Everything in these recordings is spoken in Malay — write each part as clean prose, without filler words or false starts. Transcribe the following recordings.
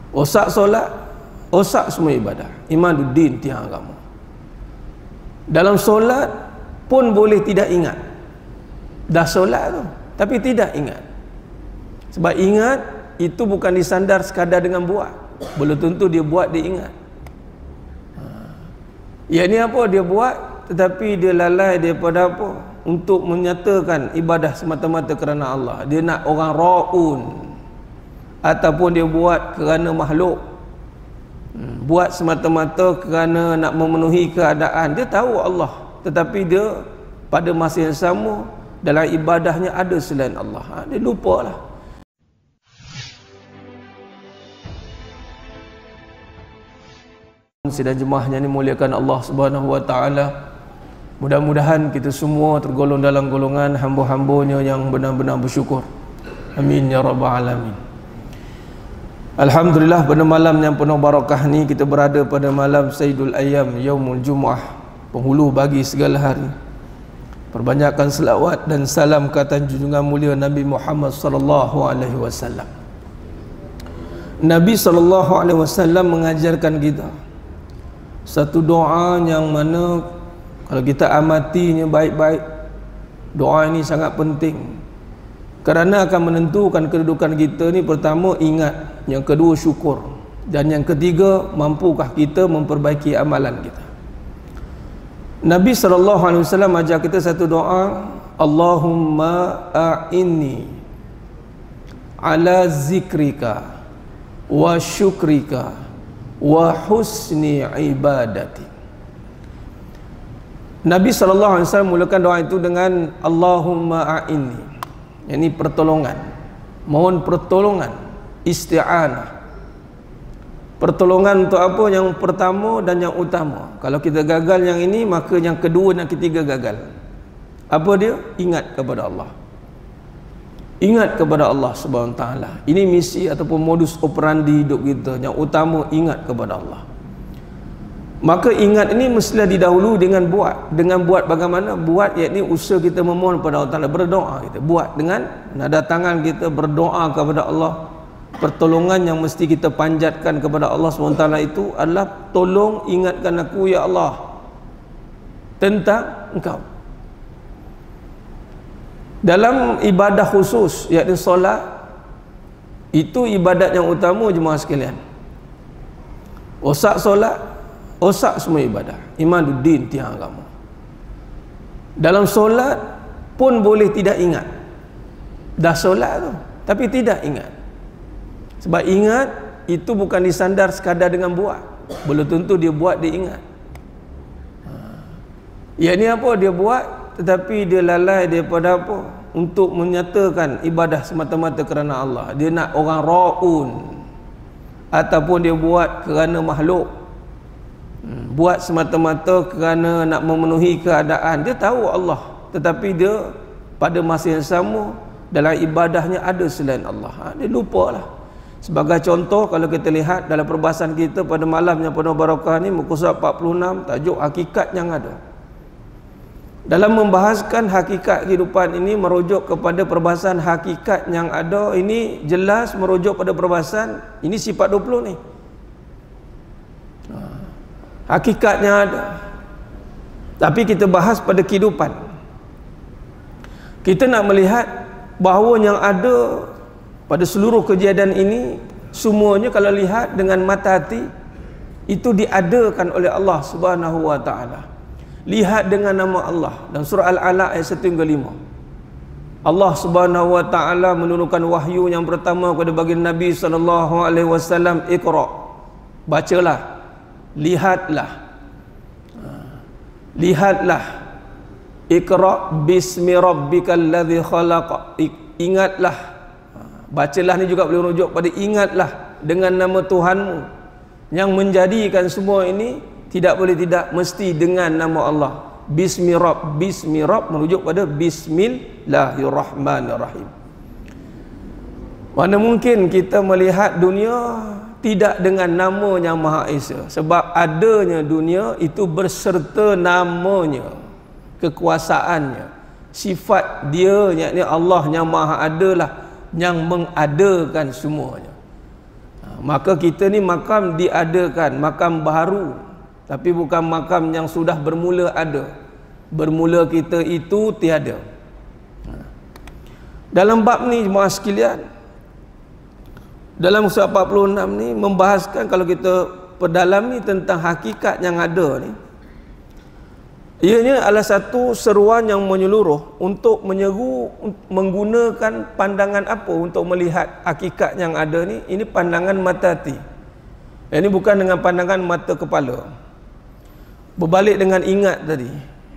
Rosak solat, rosak semua ibadah. Imaduddin, tiang agama. Dalam solat pun boleh tidak ingat. Dah solat tu, tapi tidak ingat. Sebab ingat itu bukan disandar sekadar dengan buat. Belum tentu dia buat dia ingat. Ya ni apa dia buat, tetapi dia lalai daripada apa? Untuk menyatakan ibadah semata-mata kerana Allah. Dia nak orang ra'un, ataupun dia buat kerana makhluk, buat semata-mata kerana nak memenuhi keadaan. Dia tahu Allah, tetapi dia pada masa yang sama dalam ibadahnya ada selain Allah. Dia lupalah. Sidang jemaahnya ni muliakan Allah Subhanahu wa taala. Mudah-mudahan kita semua tergolong dalam golongan hamba-hambanya yang benar-benar bersyukur. Amin ya rabbal alamin. Alhamdulillah, pada malam yang penuh barakah ni kita berada pada malam Sayyidul Ayyam, Yaumul Jumu'ah, penghulu bagi segala hari. Perbanyakkan selawat dan salam ke atas junjungan mulia Nabi Muhammad sallallahu alaihi wasallam. Nabi sallallahu alaihi wasallam mengajarkan kita satu doa yang mana kalau kita amatinya baik-baik, doa ini sangat penting kerana akan menentukan kedudukan kita ni. Pertama, ingat. Yang kedua, syukur. Dan yang ketiga, mampukah kita memperbaiki amalan kita. Nabi SAW ajar kita satu doa, Allahumma a'inni ala zikrika wa syukrika wa husni ibadati. Nabi SAW mulakan doa itu dengan Allahumma a'inni, yakni pertolongan, mohon pertolongan, isti'anah. Pertolongan untuk apa? Yang pertama dan yang utama. Kalau kita gagal yang ini, maka yang kedua dan ketiga gagal. Apa dia? Ingat kepada Allah. Ingat kepada Allah Subhanahu wa taala. Ini misi ataupun modus operandi hidup kita. Yang utama, ingat kepada Allah. Maka ingat ini mestilah didahului dengan buat. Dengan buat bagaimana? Buat yakni usaha kita memohon kepada Allah Ta'ala, berdoa kita. Buat dengan nada tangan kita berdoa kepada Allah. Pertolongan yang mesti kita panjatkan kepada Allah SWT itu adalah, tolong ingatkan aku ya Allah tentang Engkau. Dalam ibadah khusus, yakni solat, itu ibadat yang utama jemaah sekalian. Rosak solat, rosak semua ibadah. Imaduddin, tiang agama. Dalam solat pun boleh tidak ingat. Dah solat tu, tapi tidak ingat. Sebab ingat itu bukan disandar sekadar dengan buat. Belum tentu dia buat dia ingat. Ya ni apa dia buat, tetapi dia lalai daripada apa? Untuk menyatakan ibadah semata-mata kerana Allah. Dia nak orang ra'un, ataupun dia buat kerana makhluk, buat semata-mata kerana nak memenuhi keadaan. Dia tahu Allah, tetapi dia pada masa yang sama dalam ibadahnya ada selain Allah. Dia lupalah. Sebagai contoh, kalau kita lihat dalam perbahasan kita pada malam yang penuh barakah ni, muka surat 46, tajuk hakikat yang ada. Dalam membahaskan hakikat kehidupan ini, merujuk kepada perbahasan hakikat yang ada. Ini jelas merujuk pada perbahasan ini sifat 20 ni. Hakikatnya ada, tapi kita bahas pada kehidupan. Kita nak melihat bahawa yang ada pada seluruh kejadian ini, semuanya kalau lihat dengan mata hati, itu diadakan oleh Allah Subhanahu wa taala. Lihat dengan nama Allah. Dan surah Al-Alaq ayat 1 hingga 5. Allah Subhanahu wa taala menurunkan wahyu yang pertama kepada baginda Nabi sallallahu alaihi wasallam, Iqra. Bacalah. Lihatlah. Lihatlah. Iqra bismi rabbikal ladzi khalaq. Ingatlah. Bacalah ni juga boleh rujuk pada ingatlah dengan nama Tuhanmu yang menjadikan semua ini. Tidak boleh tidak, mesti dengan nama Allah. Bismi Rabb. Bismi Rabb merujuk pada Bismillahirrahmanirrahim. Mana mungkin kita melihat dunia tidak dengan nama yang Maha Esa. Sebab adanya dunia itu berserta namanya, kekuasaannya, sifat dia, yakni Allah yang Maha Adalah yang mengadakan semuanya. Maka kita ni makam diadakan, makam baru, tapi bukan makam yang sudah bermula ada. Bermula kita itu tiada. Dalam bab ni jemaah sekalian, dalam surah 46 ni membahaskan, kalau kita perdalami tentang hakikat yang ada ni, ianya adalah satu seruan yang menyeluruh untuk menyeru menggunakan pandangan apa untuk melihat hakikat yang ada ni. Ini pandangan mata hati. Ini bukan dengan pandangan mata kepala. Berbalik dengan ingat tadi.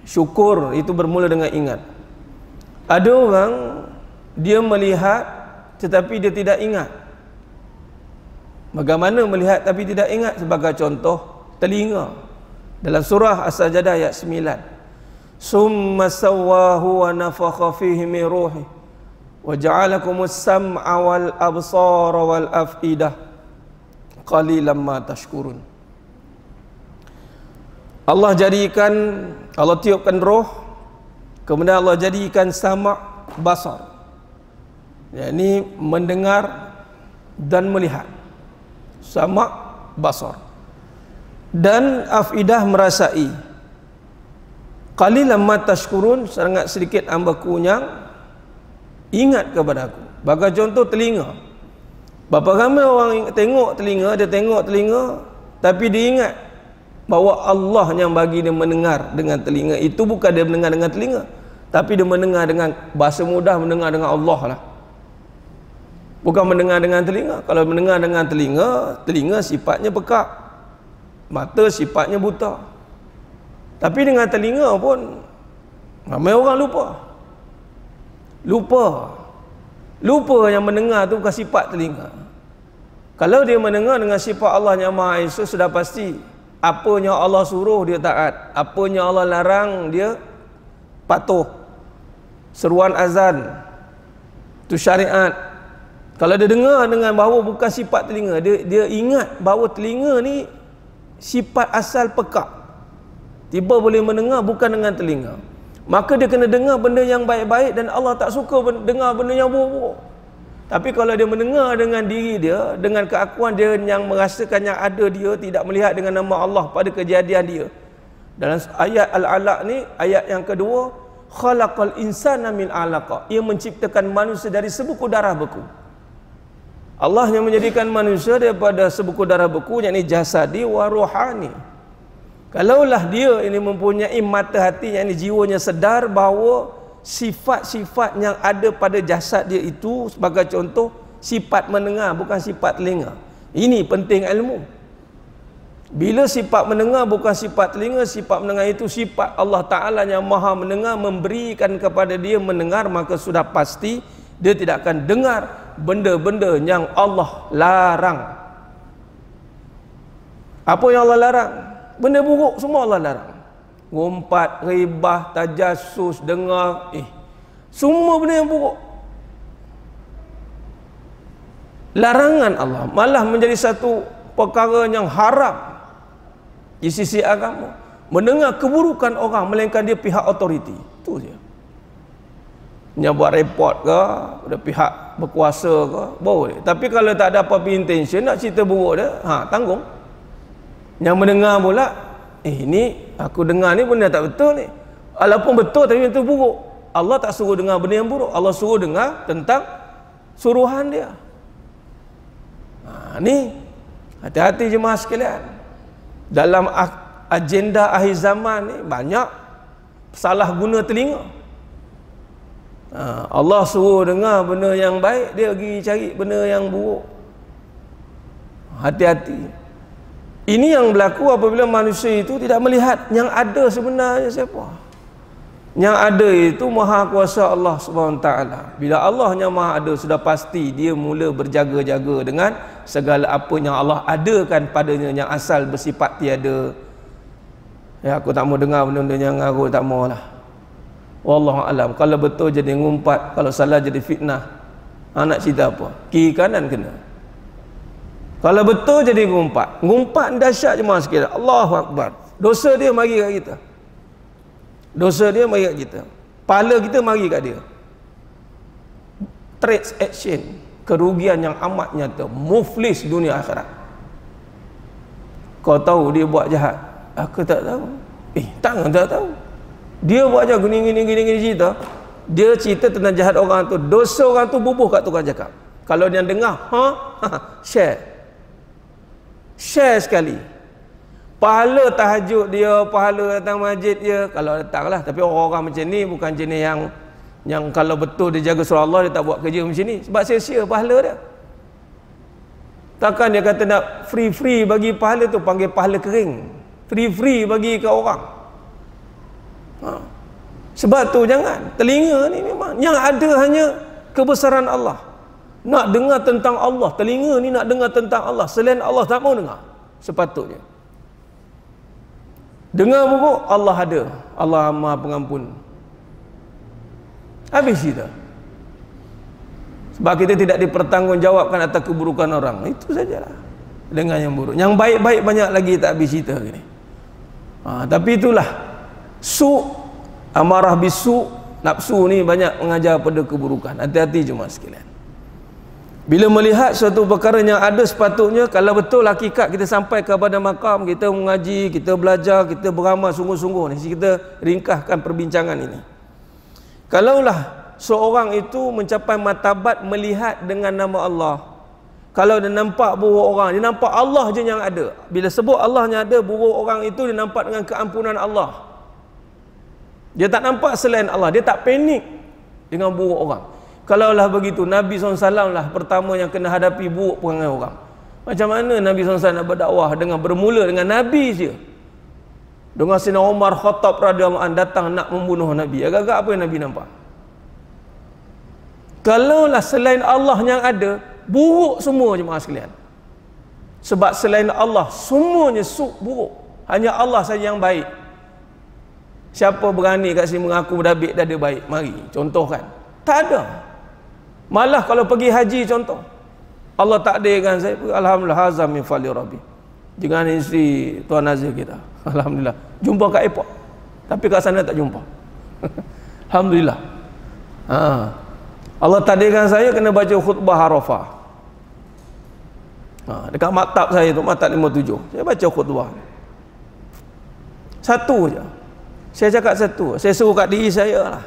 Syukur itu bermula dengan ingat. Ada orang dia melihat tetapi dia tidak ingat. Bagaimana melihat tapi tidak ingat? Sebagai contoh, telinga. Dalam surah As-Sajdah ayat 9. Summa sawwahu wa nafakha fihi min ruhi wa ja'alakumus sam'a wal absara wal af'idah qalilan ma tashkurun. Allah tiupkan roh, kemudian Allah jadikan sama' basar, yakni mendengar dan melihat. Sama' basar dan afidah merasai. Qalilan ma tashkurun, sangat sedikit hambaku yang ingat kepada aku. Bagi contoh telinga. Berapa ramai orang tengok telinga tapi dia ingat bahawa Allah yang bagi dia mendengar dengan telinga. Itu bukan dia mendengar dengan telinga, tapi dia mendengar dengan, bahasa mudah, mendengar dengan Allah lah. Bukan mendengar dengan telinga. Kalau mendengar dengan telinga sifatnya pekak, mata sifatnya buta. Tapi dengan telinga pun ramai orang lupa yang mendengar tu bukan sifat telinga. Kalau dia mendengar dengan sifat Allah yang Maha Esa, sudah pasti apanya Allah suruh dia taat, apanya Allah larang dia patuh. Seruan azan tu syariat. Kalau dia dengar dengan bahawa bukan sifat telinga, dia ingat bahawa telinga ni sifat asal pekak, tiba boleh mendengar bukan dengan telinga, maka dia kena dengar benda yang baik-baik, dan Allah tak suka dengar benda yang buruk-buruk. Tapi kalau dia mendengar dengan diri dia, dengan keakuan dia yang merasakan yang ada dia, tidak melihat dengan nama Allah pada kejadian dia. Dalam ayat Al-Alaq ni, ayat yang kedua, khalaqal insana min alaqa, ia menciptakan manusia dari sebuku darah beku. Allah yang menjadikan manusia daripada sebuku darah beku, yakni jasadi wa ruhani. Kalaulah dia ini mempunyai mata hati, yakni jiwanya sedar bahawa sifat-sifat yang ada pada jasad dia itu, sebagai contoh sifat mendengar bukan sifat telinga. Ini penting ilmu. Bila sifat mendengar bukan sifat telinga, sifat mendengar itu sifat Allah Ta'ala yang maha mendengar, memberikan kepada dia mendengar, maka sudah pasti dia tidak akan dengar benda-benda yang Allah larang. Apa yang Allah larang? Benda buruk semua Allah larang. Ngumpat, ribah, tajassus, dengar, semua benda yang buruk. Larangan Allah malah menjadi satu perkara yang haram di sisi agama. Mendengar keburukan orang melainkan dia pihak autoriti. Itu je. Yang buat report ke, ada pihak berkuasa ke, boleh. Tapi kalau tak ada apa-apa intention nak cerita buruk dia, tanggung. Yang mendengar pula, ini aku dengar ni benda tak betul ni. Walaupun betul tapi itu buruk. Allah tak suruh dengar benda yang buruk. Allah suruh dengar tentang suruhan dia. Ni hati-hati jemaah sekalian. Dalam agenda akhir zaman ni banyak salah guna telinga. Allah suruh dengar benda yang baik, dia pergi cari benda yang buruk. Hati-hati. Ini yang berlaku apabila manusia itu tidak melihat yang ada sebenarnya siapa. Yang ada itu maha kuasa Allah SWT. Bila Allah yang maha ada, sudah pasti dia mula berjaga-jaga dengan segala apa yang Allah adakan padanya, yang asal bersifat tiada. Aku tak mau dengar benda-benda yang aku tak mau lah. Wallahu alam. Kalau betul jadi ngumpat, kalau salah jadi fitnah. Nak cerita apa? Kiri kanan kena. Kalau betul jadi ngumpat. Ngumpat dahsyat jemaah sekalian. Allahu Akbar. Dosa dia mari kat kita. Dosa dia mari kat kita. Pahala kita mari kat dia. Trade action. kerugian yang amat nyata, muflis dunia akhirat. Kau tahu dia buat jahat? Aku tak tahu. Tak tahu. Dia buat jahat gini cerita. Dia cerita tentang jahat orang tu, dosa orang tu bubuh kat tukang cakap. Kalau dia dengar, share sekali. Pahala tahajud dia, pahala datang masjid dia, kalau datanglah. Tapi orang-orang macam ni bukan jenis yang kalau betul dia jaga surah Allah, dia tak buat kerja macam ni, sebab sia-sia pahala dia. Takkan dia kata nak free bagi pahala tu, panggil pahala kering, free bagi ke orang. Sebab tu jangan, telinga ni memang yang ada hanya kebesaran Allah. Nak dengar tentang Allah, telinga ni nak dengar tentang Allah, selain Allah tak mau dengar. Sepatutnya dengar buruk, Allah ada, Allah Maha Pengampun. Habis kita. Sebab kita tidak dipertanggungjawabkan atas keburukan orang. Itu sajalah. Dengan yang buruk. Yang baik-baik banyak lagi tak habis cerita gini. Tapi itulah amarah bisu, nafsu ni banyak mengajar pada keburukan. Hati-hati cuma sekalian. Bila melihat suatu perkara yang ada sepatutnya, kalau betul hakikat kita sampai kepada makam, kita mengaji, kita belajar, kita beramal sungguh-sungguh ni, kita ringkaskan perbincangan ini. Kalaulah seorang itu mencapai martabat melihat dengan nama Allah, kalau dia nampak buruk orang, dia nampak Allah je yang ada. Bila sebut Allah yang ada, buruk orang itu dia nampak dengan keampunan Allah. Dia tak nampak selain Allah, dia tak panik dengan buruk orang. Kalaulah begitu, Nabi SAW lah pertama yang kena hadapi buruk perangai orang. Macam mana Nabi SAW nak berdakwah bermula dengan Nabi je? Dengan Sayyidina Umar Khattab radhiyallahu anhu datang nak membunuh Nabi. Agak-agak apa yang Nabi nampak? Kalaulah selain Allah yang ada, buruk semua jemaah sekalian. Sebab selain Allah semuanya buruk. Hanya Allah saja yang baik. Siapa berani kat sini mengaku David dah ada baik? Mari, contohkan. Tak ada. Malah kalau pergi haji contoh, Allah takdirkan saya, alhamdulillah, hazam min fali rabbi, dengan isteri Tuan Nazir kita, alhamdulillah, jumpa kat airport, tapi kat sana tak jumpa. Alhamdulillah. Allah takdirkan saya kena baca khutbah Arafah. Dekat maktab saya tu, maktab 57, saya baca khutbah satu je. Saya cakap satu, saya suruh kat diri saya lah,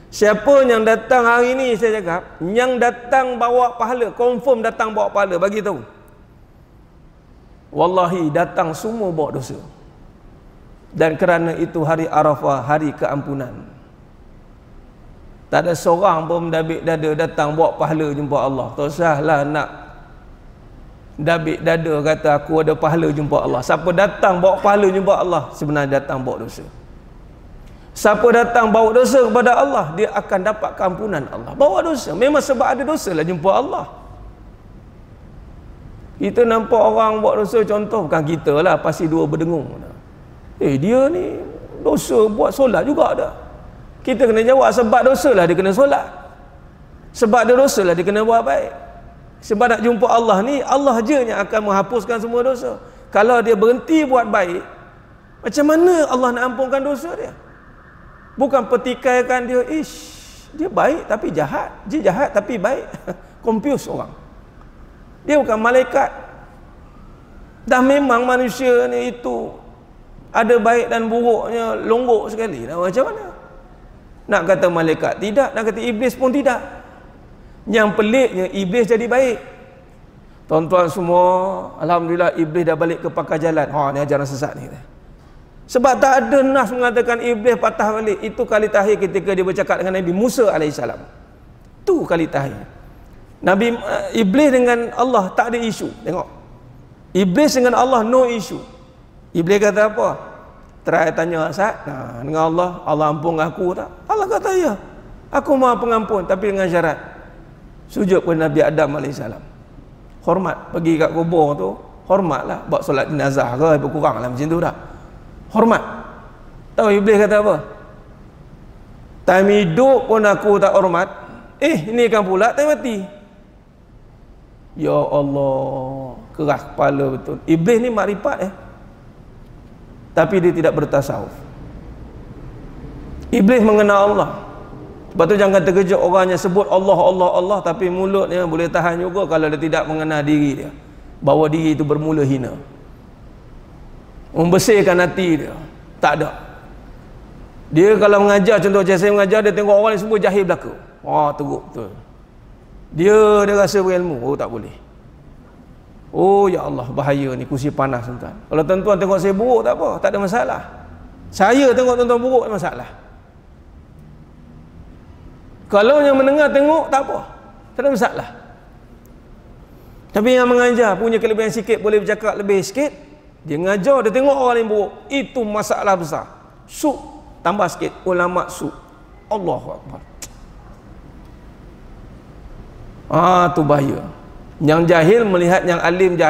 siapa yang datang hari ni, saya cakap, yang datang bawa pahala, confirm datang bawa pahala, bagi tahu. Wallahi datang semua bawa dosa. Dan kerana itu hari Arafah, hari keampunan. Tak ada seorang pun dabik dada datang bawa pahala jumpa Allah. Tak usahlah nak dabik dada kata aku ada pahala jumpa Allah. Siapa datang bawa pahala jumpa Allah, sebenarnya datang bawa dosa. Siapa datang bawa dosa kepada Allah, dia akan dapat keampunan Allah. Bawa dosa, memang sebab ada dosa lah jumpa Allah. Kita nampak orang buat dosa, contoh bukan kita lah, pasti dua berdengung. Dia ni dosa buat solat juga ada. Kita kena jawab, sebab dosa lah dia kena solat, sebab dia dosa lah dia kena buat baik. Sebab nak jumpa Allah ni, Allah je yang akan menghapuskan semua dosa. Kalau dia berhenti buat baik, macam mana Allah nak ampunkan dosa dia? Bukan petikaikan dia, dia baik tapi jahat, dia jahat tapi baik. Confuse orang. Dia bukan malaikat. Dah memang manusia ni itu ada baik dan buruknya longgok sekali. Macam mana? Nak kata malaikat tidak, nak kata iblis pun tidak. Yang peliknya iblis jadi baik. Tuan-tuan semua, alhamdulillah iblis dah balik ke pakar jalan. Ni ajaran sesat ni. Sebab tak ada nas mengatakan iblis patah balik. Itu kali terakhir ketika dia bercakap dengan Nabi Musa AS. Itu kali terakhir. Nabi iblis dengan Allah tak ada isu. Tengok, iblis dengan Allah no isu. Iblis kata apa? Terakhir tanya Asad, dengan Allah, Allah ampun aku tak? Allah kata ya, aku maha pengampun, tapi dengan syarat sujud kepada Nabi Adam AS. Hormat, pergi kat kubur tu hormatlah, buat solat jenazah ke lebih kurang lah macam tu dah. Hormat. Tahu iblis kata apa? Time hidup pun aku tak hormat, ini kan pula time mati. Ya Allah, keras kepala betul. Iblis ni makrifat tapi dia tidak bertasawuf. Iblis mengenal Allah, Sebab tu jangan terkejut orang yang sebut Allah, Allah, Allah, tapi mulutnya boleh tahan juga kalau dia tidak mengenal diri dia, bahawa diri itu bermula hina. Membersihkan hati dia, tak ada. Dia kalau mengajar, contoh saya mengajar, dia tengok orang yang semua jahil belaka, teruk betul. Dia rasa berilmu, tak boleh. Oh ya Allah, bahaya ni, kursi panas tuan. Kalau tuan-tuan tengok saya buruk, tak apa, tak ada masalah. Saya tengok tuan-tuan buruk, ada masalah. Kalau yang mendengar tengok, tak apa, tak ada masalah. Tapi yang mengajar punya kelebihan sikit, boleh bercakap lebih sikit, dia mengajar, dia tengok orang lain buruk, itu masalah besar. Su, tambah sikit, ulama su. Allahu Akbar. Tu bahaya. Yang jahil melihat yang alim,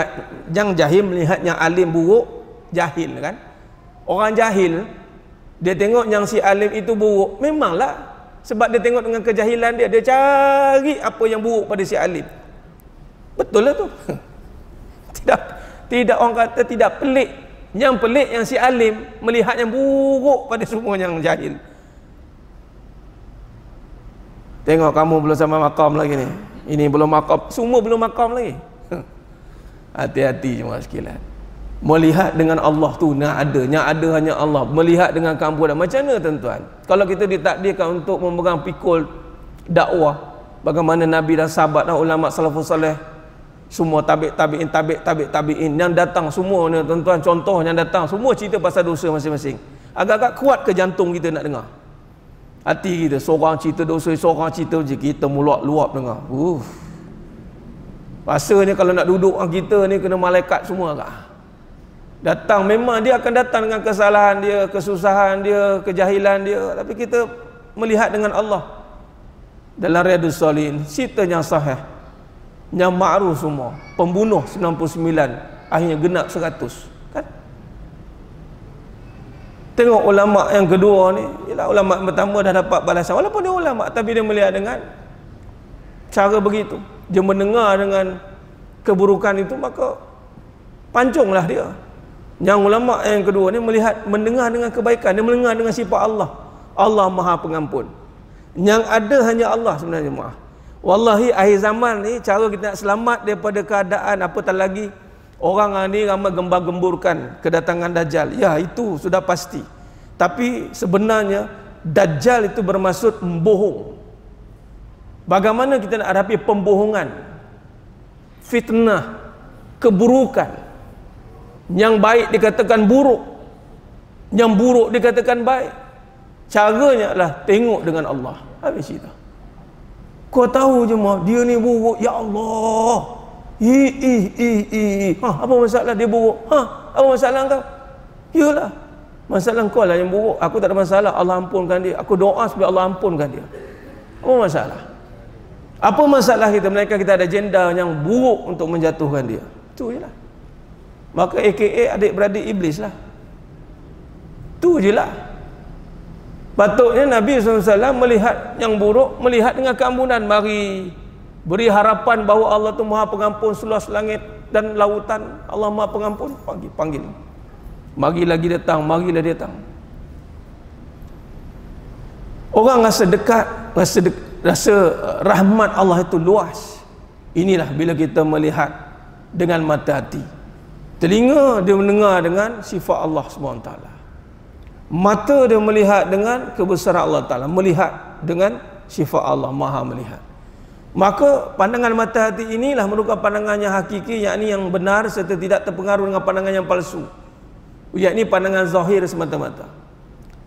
yang jahil melihat yang alim buruk, jahil kan. Orang jahil, dia tengok yang si alim itu buruk, memanglah. Sebab dia tengok dengan kejahilan dia, dia cari apa yang buruk pada si alim. Betul lah tu. Tidak orang kata tidak pelik. Yang pelik yang si alim melihat yang buruk pada semua yang jahil. Tengok kamu belum sama makam lagi ni. Ini belum makam, semua belum makam lagi. Hati-hati jemaah sekalian. Melihat dengan Allah tu yang ada hanya Allah. Melihat dengan keampunan. Macam mana tuan-tuan? Kalau kita ditakdirkan untuk memegang pikul dakwah, bagaimana Nabi dan sahabat dan ulama salafus salih, semua tabi'in yang datang semua ni tuan-tuan, contoh yang datang semua cerita pasal dosa masing-masing. Agak-agak kuat ke jantung kita nak dengar? Hati kita, seorang cerita dosa, seorang cerita je, kita luap dengar. Rasanya kalau nak duduk dengan kita ni kena malaikat semua agak. Datang, memang dia akan datang dengan kesalahan dia, kesusahan dia, kejahilan dia, tapi kita melihat dengan Allah. Dalam Riyadhus Shalihin, cerita yang sahih, yang ma'ruf semua, pembunuh 99 akhirnya genap 100 kan. Tengok ulama yang kedua ni, ialah ulama yang pertama dah dapat balasan, walaupun dia ulama, tapi dia melihat dengan cara begitu, dia mendengar dengan keburukan itu, maka pancunglah dia. Yang ulama yang kedua ni mendengar dengan kebaikan, dia mendengar dengan sifat Allah. Allah Maha Pengampun. Yang ada hanya Allah sebenarnya, maaf. Wallahi akhir zaman ni cara kita nak selamat daripada keadaan apatah lagi orang ni ramai gembar-gemburkan kedatangan Dajjal. Ya, itu sudah pasti. Tapi sebenarnya Dajjal itu bermaksud membohong. Bagaimana kita nak hadapi pembohongan, fitnah, keburukan? Yang baik dikatakan buruk, yang buruk dikatakan baik. Caranya adalah tengok dengan Allah. Habis cerita. Kau tahu je mah dia ni buruk, ya Allah. Apa masalah dia buruk? Apa masalah kau? Yalah, masalah kau lah yang buruk. Aku tak ada masalah, Allah ampunkan dia. Aku doa supaya Allah ampunkan dia. Apa masalah? Apa masalah kita? Mereka kita ada agenda yang buruk untuk menjatuhkan dia. Itu je lah. Maka AKA adik-beradik iblis lah. Tu je lah. Patutnya Nabi SAW melihat yang buruk, melihat dengan keampunan. Mari beri harapan bahawa Allah tu Maha Pengampun seluas langit dan lautan. Allah Maha Pengampun. Panggil. Marilah datang. Orang rasa dekat, rasa rahmat Allah itu luas. Inilah bila kita melihat dengan mata hati. Telinga dia mendengar dengan sifat Allah SWT. Mata dia melihat dengan kebesaran Allah Ta'ala, melihat dengan sifat Allah, Maha melihat. Maka pandangan mata hati inilah merupakan pandangan yang hakiki, yakni yang benar serta tidak terpengaruh dengan pandangan yang palsu, yakni pandangan zahir semata-mata.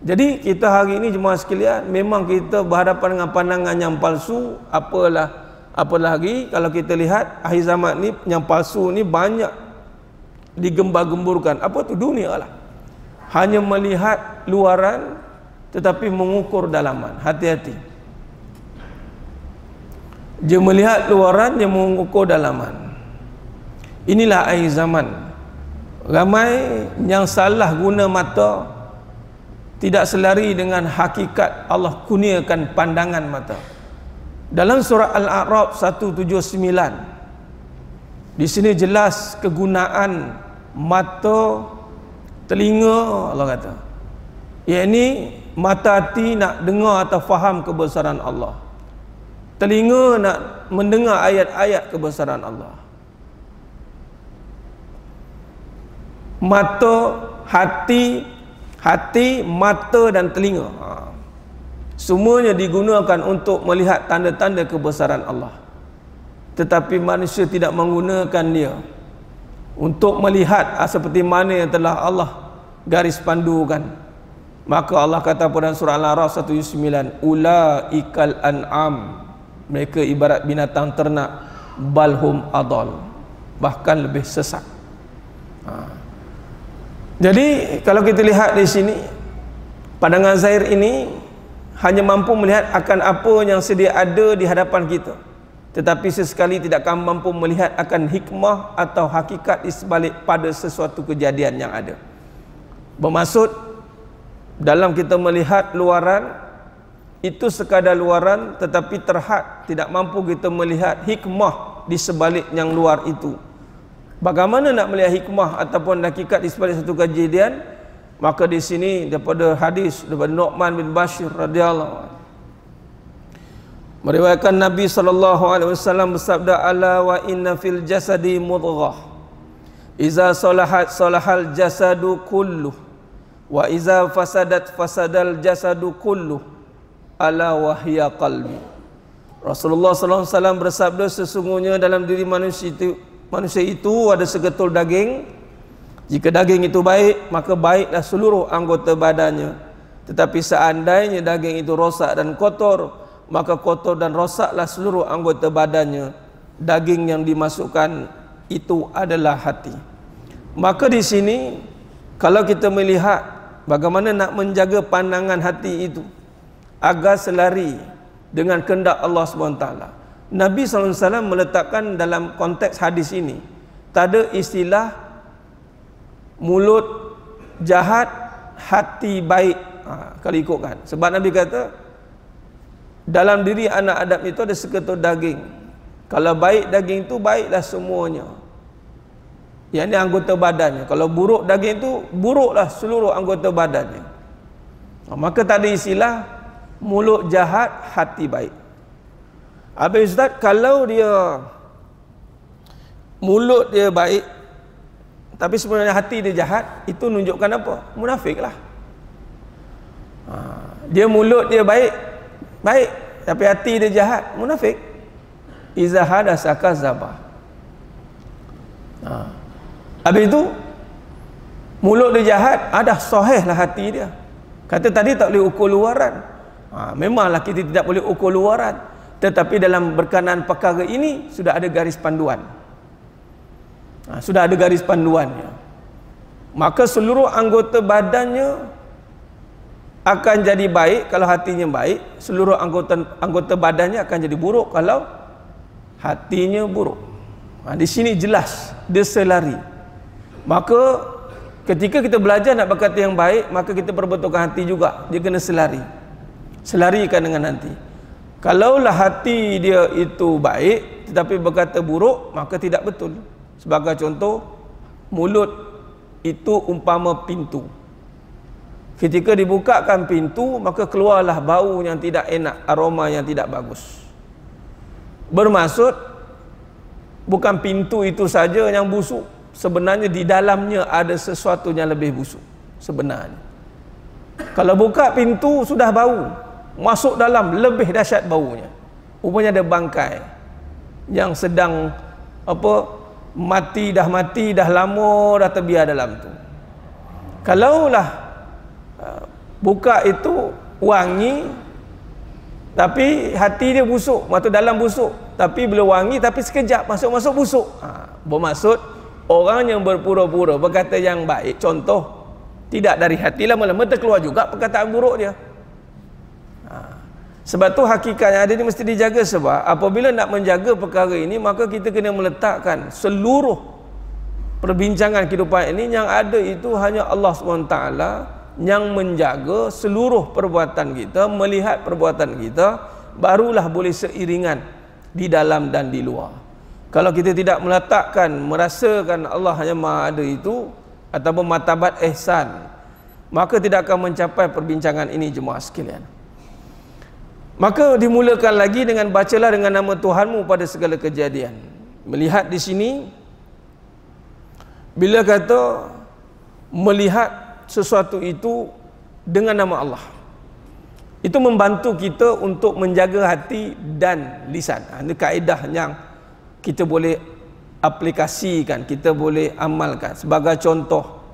Jadi kita hari ini jemaah sekalian, memang kita berhadapan dengan pandangan yang palsu. Apalagi kalau kita lihat akhir zaman ni, yang palsu ni banyak digembar-gemburkan. Apa tu? Dunia lah. Hanya melihat luaran tetapi mengukur dalaman. Hati-hati. Dia melihat luaran, dia mengukur dalaman. Inilah akhir zaman. Ramai yang salah guna mata, tidak selari dengan hakikat Allah kurniakan pandangan mata. Dalam surah Al-A'raf 179, di sini jelas kegunaan mata, telinga, Allah kata, yakni mata hati nak dengar atau faham kebesaran Allah. Telinga nak mendengar ayat-ayat kebesaran Allah. Mata, hati, mata dan telinga. Semuanya digunakan untuk melihat tanda-tanda kebesaran Allah. Tetapi manusia tidak menggunakan dia untuk melihat seperti mana yang telah Allah garis pandukan. Maka Allah kata pada surah Al-A'raf 109, ulaikal an'am, mereka ibarat binatang ternak, balhum adal, bahkan lebih sesat. Jadi kalau kita lihat di sini, pandangan zahir ini hanya mampu melihat akan apa yang sedia ada di hadapan kita, tetapi sesekali tidak akan mampu melihat akan hikmah atau hakikat di sebalik pada sesuatu kejadian yang ada. Bermaksud dalam kita melihat luaran, itu sekadar luaran, tetapi terhad, tidak mampu kita melihat hikmah di sebalik yang luar itu. Bagaimana nak melihat hikmah ataupun hakikat di sebalik satu kejadian? Maka di sini daripada hadis daripada Nu'man bin Bashir radhiyallahu anhu, meriwayatkan Nabi SAW bersabda, ala wa inna fil jasadi mudghah, iza salahat salahal jasadu kulluh, wa iza fasadat fasadal jasadu kulluh, ala wahya qalbi. Rasulullah SAW bersabda, sesungguhnya dalam diri manusia itu ada segetul daging. Jika daging itu baik, maka baiklah seluruh anggota badannya. Tetapi seandainya daging itu rosak dan kotor, maka kotor dan rosaklah seluruh anggota badannya. Daging yang dimasukkan itu adalah hati. Maka di sini, kalau kita melihat bagaimana nak menjaga pandangan hati itu agar selari dengan kehendak Allah SWT, Nabi SAW meletakkan dalam konteks hadis ini, tak ada istilah mulut jahat, hati baik. Kalau ikutkan, sebab Nabi kata dalam diri anak Adam itu ada seketul daging. Kalau baik daging itu, baiklah semuanya, yang ini anggota badannya. Kalau buruk daging itu, buruklah seluruh anggota badannya. Maka tak ada istilah mulut jahat, hati baik. Habis Ustaz, kalau dia mulut dia baik tapi sebenarnya hati dia jahat, itu menunjukkan apa? Munafik lah. Dia mulut dia baik, tapi hati dia jahat, munafik. Iza hadasa kazaba. Habis itu mulut dia jahat, ada sahih lah hati dia. Kata tadi tak boleh ukur luaran. Memanglah kita tidak boleh ukur luaran, tetapi dalam berkenaan perkara ini sudah ada garis panduan. Sudah ada garis panduannya. Maka seluruh anggota badannya akan jadi baik kalau hatinya baik, seluruh anggota badannya akan jadi buruk kalau hatinya buruk. Di sini jelas dia selari. Maka ketika kita belajar nak berkata yang baik, maka kita perbetulkan hati juga. Dia kena selari. Selarikan dengan hati. Kalaulah hati dia itu baik tetapi berkata buruk, maka tidak betul. Sebagai contoh, mulut itu umpama pintu. Ketika dibukakan pintu, maka keluarlah bau yang tidak enak, aroma yang tidak bagus. Bermaksud bukan pintu itu saja yang busuk, sebenarnya di dalamnya ada sesuatu yang lebih busuk sebenarnya. Kalau buka pintu sudah bau, masuk dalam lebih dahsyat baunya. Rupanya ada bangkai yang sedang mati dah lama, dah terbiar dalam tu. Kalaulah buka itu wangi tapi hati dia busuk, mata dalam busuk, tapi bila wangi tapi sekejap masuk busuk. Bermaksud orang yang berpura-pura berkata yang baik, contoh, tidak dari hati, lama-lama terkeluar juga perkataan buruk dia. Sebab tu hakikat yang ada ni mesti dijaga. Sebab apabila nak menjaga perkara ini, maka kita kena meletakkan seluruh perbincangan kehidupan ini yang ada itu hanya Allah SWT yang menjaga seluruh perbuatan kita, melihat perbuatan kita, barulah boleh seiringan di dalam dan di luar. Kalau kita tidak meletakkan, merasakan Allah hanya maha ada itu, ataupun martabat ihsan, maka tidak akan mencapai perbincangan ini jemaah sekalian. Maka dimulakan lagi dengan bacalah dengan nama Tuhanmu pada segala kejadian. Melihat di sini, bila kata melihat sesuatu itu dengan nama Allah, itu membantu kita untuk menjaga hati dan lisan. Ini kaedah yang kita boleh aplikasikan, kita boleh amalkan. Sebagai contoh,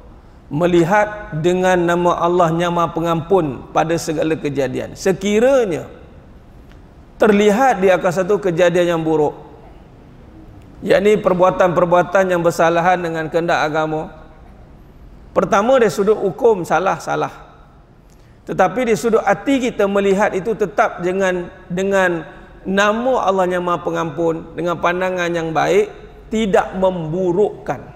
melihat dengan nama Allah yang Maha Pengampun pada segala kejadian. Sekiranya terlihat di akan satu kejadian yang buruk, yakni perbuatan-perbuatan yang bersalahan dengan kehendak agama, pertama dari sudut hukum salah. Tetapi di sudut hati kita melihat itu tetap dengan nama Allah yang Maha Pengampun, dengan pandangan yang baik, tidak memburukkan.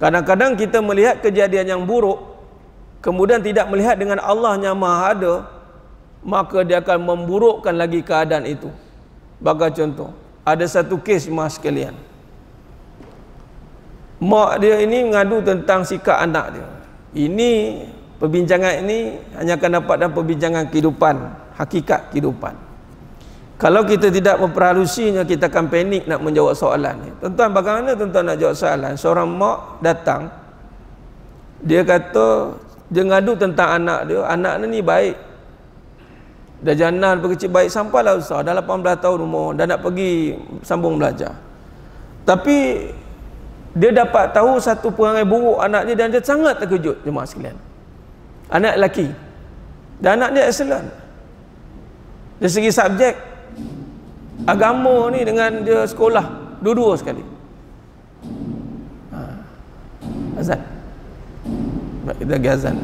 Kadang-kadang kita melihat kejadian yang buruk, kemudian tidak melihat dengan Allah yang Maha Ada, maka dia akan memburukkan lagi keadaan itu. Bagi contoh, ada satu kes jemaah sekalian, mak dia ini mengadu tentang sikap anak dia. Ini perbincangan ini hanya akan dapat dalam perbincangan kehidupan, hakikat kehidupan. Kalau kita tidak memperhalusinya, kita akan panik nak menjawab soalan ni. Tuan-tuan, bagaimana tuan-tuan nak jawab soalan? Seorang mak datang, dia kata dia ngadu tentang anak dia, anak ni baik, dah janan berkecil baik, sampailah besar, dah 18 tahun umur, dah nak pergi sambung belajar. Tapi dia dapat tahu satu perangai buruk anak dia dan dia sangat terkejut jemaah sekalian. Anak lelaki, dan anak dia excellent dari segi subjek agama ni dengan dia sekolah, dua-dua sekali. Azan, kita pergi azan.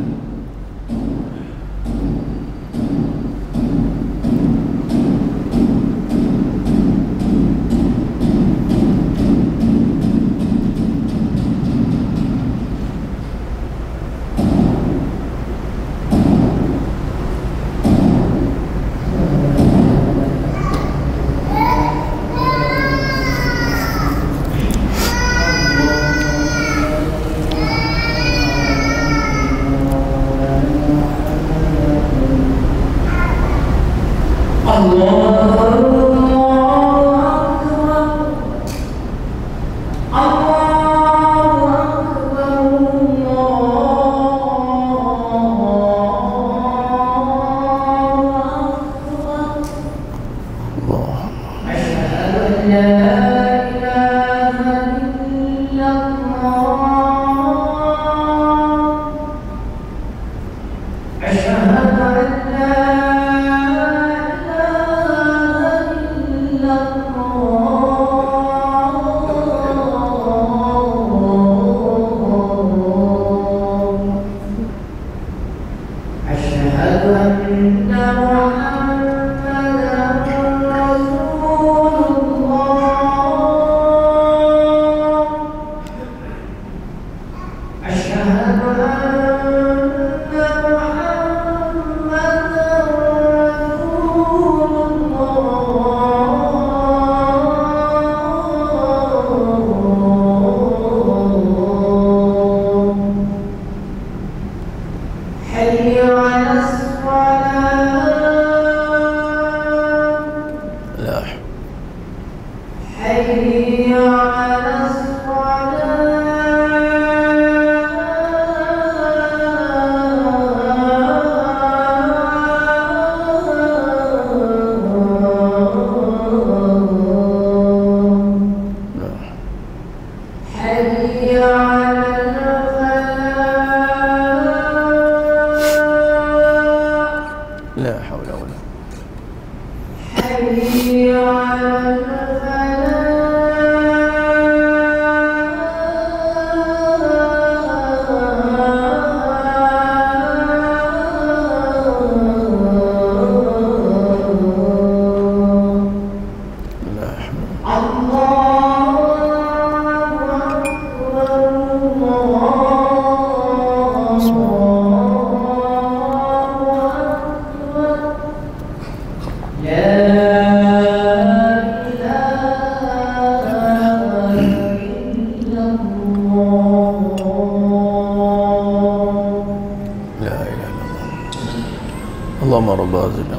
اللهم رب هذه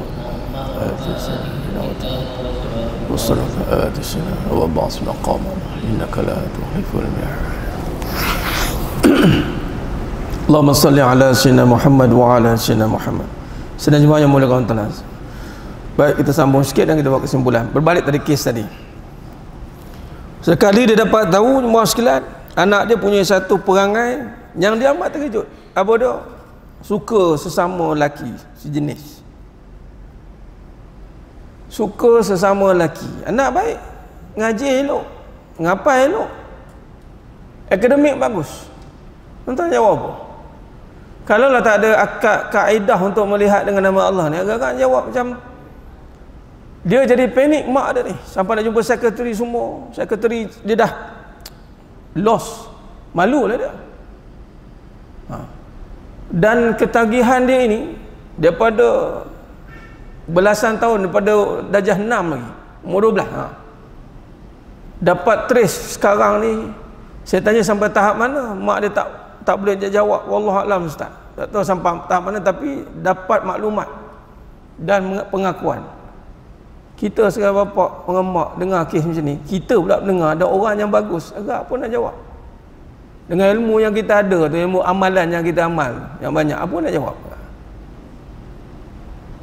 وصلك آتسنا وابعث مقاما إنك لا تخلف الميعاد. Allahumma salli ala sayyidina Muhammad wa ala sayyidina Muhammad. Sedang jemaah yang mulia kawan tuan. Baik, kita sambung sikit dan kita buat kesimpulan. Berbalik tadi kes tadi. Sekali dia dapat tahu jemaah sekalian, anak dia punya satu perangai yang dia amat terkejut. Apa dia? Suka sesama lelaki sejenis. Suka sesama lelaki. Anak baik, ngaji elok, ngapai elok, akademik bagus. Tuan jawab apa? Kalau lah tak ada akad kaedah untuk melihat dengan nama Allah ni, agak-agak jawab macam dia jadi panik mak dia ni. Sampai nak jumpa sekretari semua. Sekretari dia dah lost. Malu lah dia. Dan ketagihan dia ini daripada belasan tahun, daripada darjah 6 lagi, umur 12. Dapat trace sekarang ni. Saya tanya sampai tahap mana, mak dia tak boleh jawab. Wallahualam ustaz. Tak tahu sampai tahap mana, tapi dapat maklumat dan pengakuan. Kita sebagai bapa pengemak dengar kes macam ni, kita pula dengar ada orang yang bagus, agak pun nak jawab. Dengan ilmu yang kita ada tu, ilmu amalan yang kita amal yang banyak, apa nak jawab?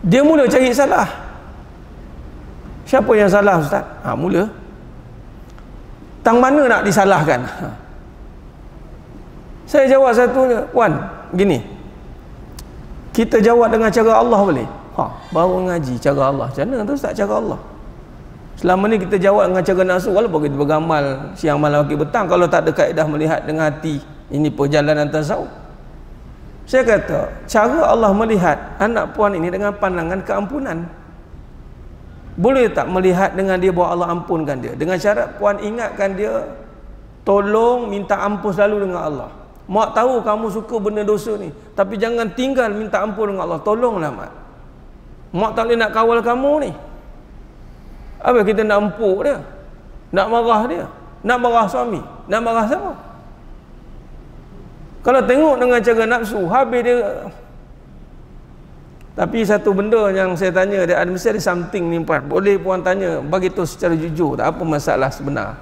Dia mula cari salah. Siapa yang salah ustaz? Mula tang mana nak disalahkan? Saya jawab satunya, Wan, gini. Kita jawab dengan cara Allah boleh? Baru ngaji cara Allah. Macam mana tu ustaz cara Allah? Selama ni kita jawab dengan cara nafsu, walaupun kita beramal siang malam pagi petang, kalau tak ada kaedah melihat dengan hati, ini perjalanan tasawuf. Saya kata, cara Allah melihat anak puan ini dengan pandangan keampunan. Boleh tak melihat dengan dia bahawa Allah ampunkan dia? Dengan syarat puan ingatkan dia, tolong minta ampun selalu dengan Allah. Mak tahu kamu suka benda dosa ni, tapi jangan tinggal minta ampun dengan Allah. Tolonglah mak. Mak tak boleh nak kawal kamu ni. Apa kita nak empuk dia? Nak marah dia? Nak marah suami? Nak marah siapa? Kalau tengok dengan cara nafsu, habis dia. Tapi satu benda yang saya tanya, dia mesti ada something ni puan. Boleh puan tanya, bagi tu secara jujur, tak apa masalah sebenar.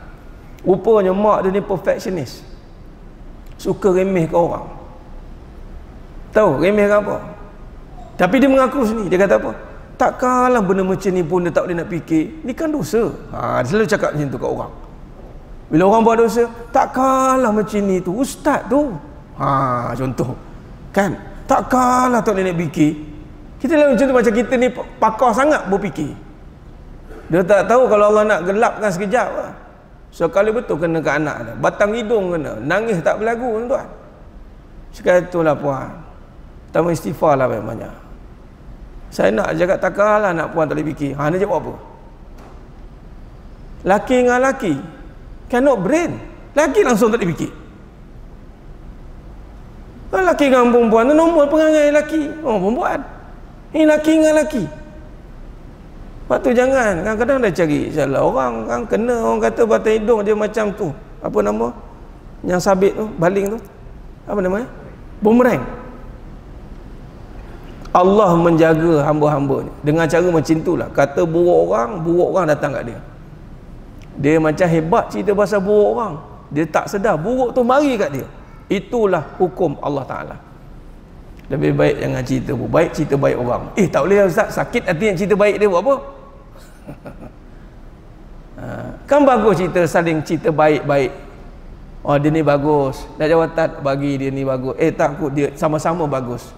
Rupanya mak dia ni perfectionist. Suka remeh ke orang. Tahu remeh ke apa? Tapi dia mengaku sendiri. Dia kata apa? Tak kalah benda macam ni pun dia tak boleh nak fikir. Ni kan dosa. Dia selalu cakap macam tu kat orang. Bila orang buat dosa, tak kalah macam ni tu ustaz tu. Contoh. Kan? Tak kalah tak boleh nak fikir. Kita lalu macam tu, macam kita ni pakar sangat berfikir. Dia tak tahu kalau Allah nak gelapkan sekejap lah. Sekali betul kena ke anak dia. Batang hidung kena. Nangis tak berlagu tuan. Sekali itulah puan. Tambah istighfar lah banyak-banyak. Saya nak jaga takal lah nak puan tak boleh fikir. Dia jawab apa? Laki dengan laki cannot brain. Laki langsung tak boleh fikir. Laki dengan perempuan tu normal perangai laki. Perempuan. Ini laki dengan laki. Lepas tu jangan, kadang-kadang dah cari salah orang kan, kena orang kata batang hidung dia macam tu, apa nama yang sabit tu, baling tu, apa namanya, bumerang. Allah menjaga hamba-hamba ni dengan cara macam itulah. Kata buruk orang datang kat dia. Dia macam hebat cerita pasal buruk orang, dia tak sedar buruk tu mari kat dia. Itulah hukum Allah Ta'ala. Lebih baik jangan cerita baik, cerita baik orang. Tak boleh ustaz, sakit hati yang cerita baik dia buat apa? Kan bagus cerita, saling cerita baik-baik. Dia ni bagus, nak jawatan bagi dia ni bagus. Takut dia sama-sama bagus.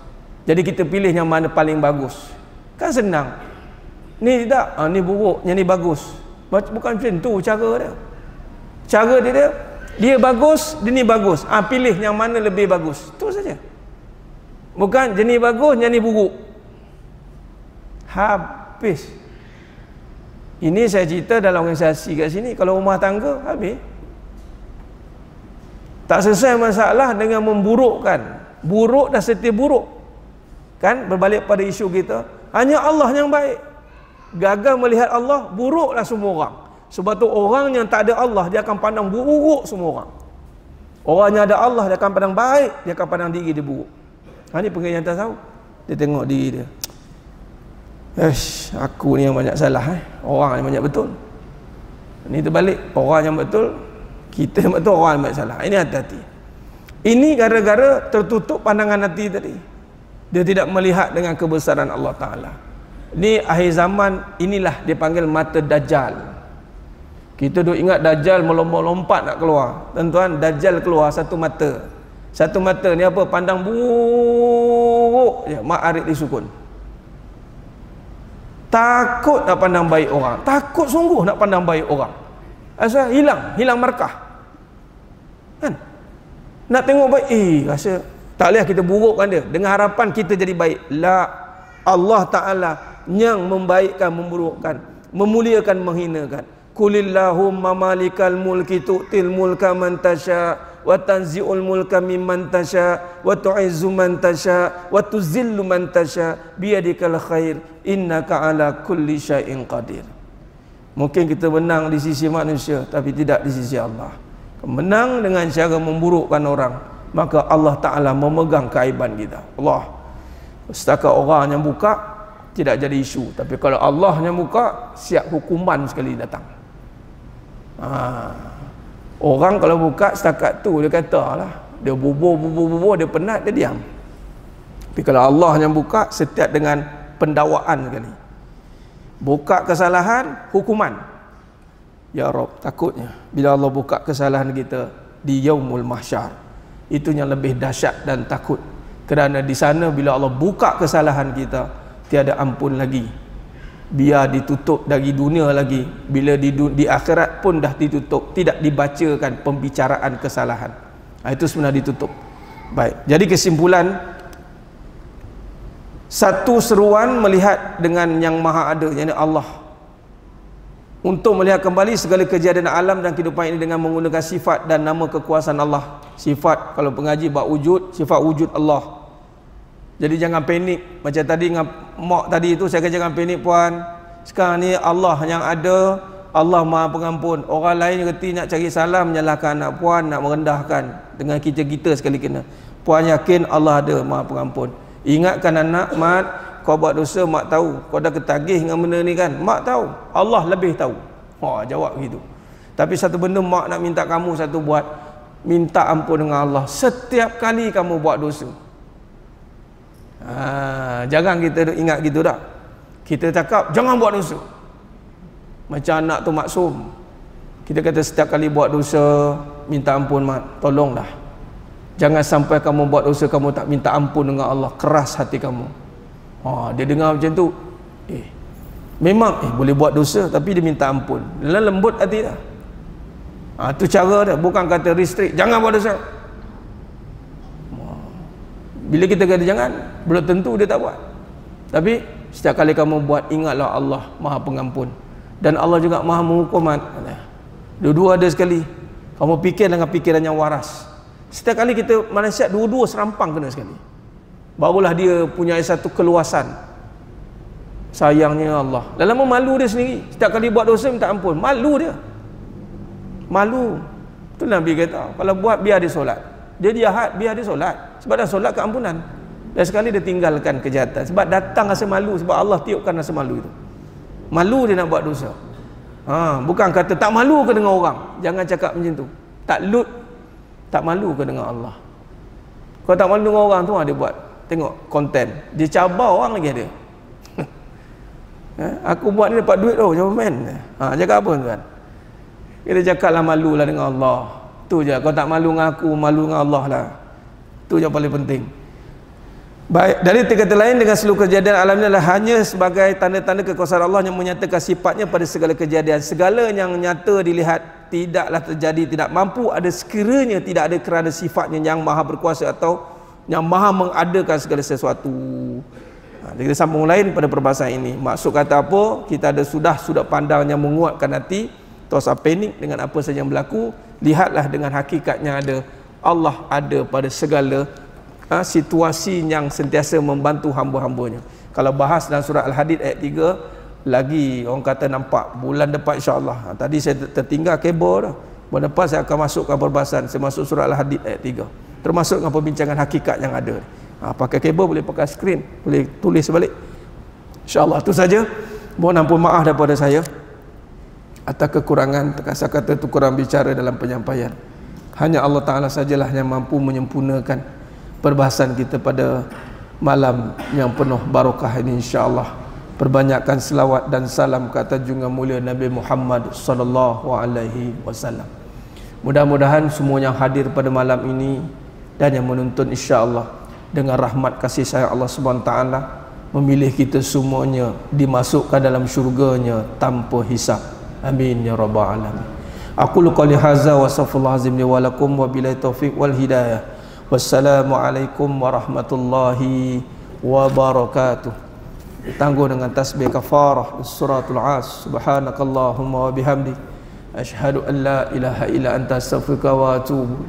Jadi kita pilih yang mana paling bagus. Kan senang. Ni tidak, ni buruk, yang ni bagus. Bukan macam tu cara dia. Cara dia bagus, dia ni bagus. Pilih yang mana lebih bagus. Itu saja. Bukan jenis bagus, yang ni buruk. Habis. Ini saya cerita dalam organisasi kat sini. Kalau rumah tangga, habis. Tak selesai masalah dengan memburukkan. Buruk dah setia buruk. Kan? Berbalik pada isu kita. Hanya Allah yang baik. Gagal melihat Allah, buruklah semua orang. Sebab tu orang yang tak ada Allah, dia akan pandang buruk semua orang. Orang yang ada Allah, dia akan pandang baik. Dia akan pandang diri dia buruk. Ini pengajian tasawuf. Dia tengok diri dia. Aku ni yang banyak salah, orang yang banyak betul. Ini terbalik, orang yang betul, kita yang betul, orang yang banyak salah. Ini hati-hati. Ini gara-gara tertutup pandangan hati tadi. Dia tidak melihat dengan kebesaran Allah Ta'ala. Ini akhir zaman, inilah dia panggil mata Dajjal. Kita duk ingat Dajjal melompat-lompat nak keluar. Tuan-tuan, Dajjal keluar satu mata. Satu mata ni apa? Pandang buruk je, mak arik disukun. Takut nak pandang baik orang. Takut sungguh nak pandang baik orang. Asal hilang markah. Kan? Nak tengok baik, rasa tak boleh kita burukkan dia dengan harapan kita jadi baik. La, Allah Ta'ala yang membaikkan, memburukkan, memuliakan, menghinakan. Kulillahumma malikal mulki tu'til mulka man tasha wa tanzi'ul mulka mimman tasha wa tu'izzu man tasha wa tuzillu man tasha biyadikal khair innaka ala kulli syai'in qadir. Mungkin kita menang di sisi manusia tapi tidak di sisi Allah. Menang dengan cara memburukkan orang, maka Allah Ta'ala memegang keaiban kita. Allah, setakat orang yang buka tidak jadi isu, tapi kalau Allah yang buka, siap hukuman sekali datang. Orang kalau buka setakat tu dia kata lah, dia bubur, dia penat, dia diam. Tapi kalau Allah yang buka, setiap dengan pendakwaan sekali. Buka kesalahan, hukuman. Ya Rabb, takutnya bila Allah buka kesalahan kita di yaumul mahsyar, itu yang lebih dahsyat dan takut. Kerana di sana bila Allah buka kesalahan kita, tiada ampun lagi. Biar ditutup dari dunia lagi, bila di akhirat pun dah ditutup, tidak dibacakan pembicaraan kesalahan. Itu sebenarnya ditutup. Baik, jadi kesimpulan, satu seruan melihat dengan yang maha ada, yakni Allah, untuk melihat kembali segala kejadian alam dan kehidupan ini dengan menggunakan sifat dan nama kekuasaan Allah. Sifat, kalau pengaji bab wujud, sifat wujud Allah. Jadi jangan panik. Macam tadi dengan mak tadi itu, saya kata jangan panik puan. Sekarang ni Allah yang ada, Allah Maha Pengampun. Orang lain reti nak cari salah, menyalahkan anak puan, nak merendahkan dengan kita sekali kena. Puan yakin Allah ada Maha Pengampun. Ingatkan anak, mat, kau buat dosa, mak tahu. Kau dah ketagih dengan benda ni kan, mak tahu. Allah lebih tahu. Jawab begitu. Tapi satu benda mak nak minta kamu satu buat, minta ampun dengan Allah setiap kali kamu buat dosa. Jangan kita ingat gitu dah. Kita cakap jangan buat dosa. Macam anak tu maksum. Kita kata setiap kali buat dosa minta ampun, mak, tolonglah. Jangan sampai kamu buat dosa kamu tak minta ampun dengan Allah. Keras hati kamu. Dia dengar macam tu, memang boleh buat dosa tapi dia minta ampun. Lembut hati dah. Tu cara dia. Bukan kata restrict, jangan buat dosa. Bila kita kata jangan, belum tentu dia tak buat. Tapi setiap kali kamu buat, ingatlah Allah Maha Pengampun, dan Allah juga Maha Menghukum. Dua-dua ada sekali. Kamu fikir dengan fikiran yang waras. Setiap kali kita manusia, dua-dua serampang kena sekali, barulah dia punya satu keluasan. Sayangnya Allah, dalam malu dia sendiri. Setiap kali buat dosa minta ampun, malu dia. Malu. Itu Nabi kata, kalau buat biar dia solat. Dia jahat, biar dia solat. Sebab dah solat keampunan. Dan sekali dia tinggalkan kejahatan. Sebab datang rasa malu. Sebab Allah tiupkan rasa malu itu. Malu dia nak buat dosa. Bukan kata tak malu ke dengan orang. Jangan cakap macam tu. Tak malu ke dengan Allah. Kalau tak malu dengan orang tu, dia buat. Tengok konten. Dia cabar orang lagi ada. Aku buat ni dapat duit jangan main. Cakap apa tuan? Kita cakaplah malulah dengan Allah. Tu je. Kau tak malu dengan aku, malu dengan Allah lah. Tu je paling penting. Baik, dari kata lain, dengan seluruh kejadian alam ini adalah hanya sebagai tanda-tanda kekuasaan Allah yang menyatakan sifatnya pada segala kejadian. Segala yang nyata dilihat tidaklah terjadi, tidak mampu ada sekiranya tidak ada kerana sifatnya yang maha berkuasa atau yang maha mengadakan segala sesuatu. Kita sambung lain pada perbahasan ini. Maksud kata apa? Kita ada sudah pandang yang menguatkan hati. Tak usah panik dengan apa saja yang berlaku. Lihatlah dengan hakikatnya ada. Allah ada pada segala situasi yang sentiasa membantu hamba-hambanya. Kalau bahas dalam surah Al-Hadid ayat 3, lagi orang kata nampak bulan depan insya-Allah. Tadi saya tertinggal kabel dah. Bulan depan saya akan masukkan perbahasan. Saya masuk surah Al-Hadid ayat 3. Termasuk dengan perbincangan hakikat yang ada. Pakai kabel boleh pakai skrin, boleh tulis balik. InsyaAllah itu saja. Mohon ampun maaf daripada saya atas kekurangan, kata-kata itu kurang bicara dalam penyampaian. Hanya Allah Ta'ala sajalah yang mampu menyempurnakan perbahasan kita pada malam yang penuh barakah ini, insyaAllah. Perbanyakkan selawat dan salam ke atas junjungan mulia Nabi Muhammad sallallahu alaihi wasallam. Mudah-mudahan semua yang hadir pada malam ini dan yang menonton, insya-Allah dengan rahmat kasih sayang Allah Subhanahu wa taala memilih kita semuanya dimasukkan dalam syurganya tanpa hisab. Amin ya rabbal alamin. Aqulu qouli hadza wa astaghfirullah azim li wa lakum wa billahi taufiq wal hidayah. Wassalamualaikum warahmatullahi wabarakatuh. Tangguh dengan tasbih kafarah suratul as. Subhanakallahumma wa bihamdik asyhadu an la ilaha illa anta astaghfiruka wa atubu.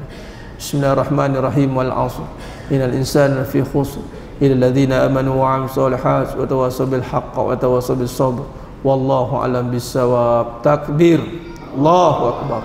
Bismillahirrahmanirrahim. Wal 'ashr innal insana lafi khusr illa alladhina amanu wa 'amilus solihat wa tawassaw bil haqqi wa tawassaw bis sabr. Wallahu a'lam bissawab. Takbir. Allahu akbar.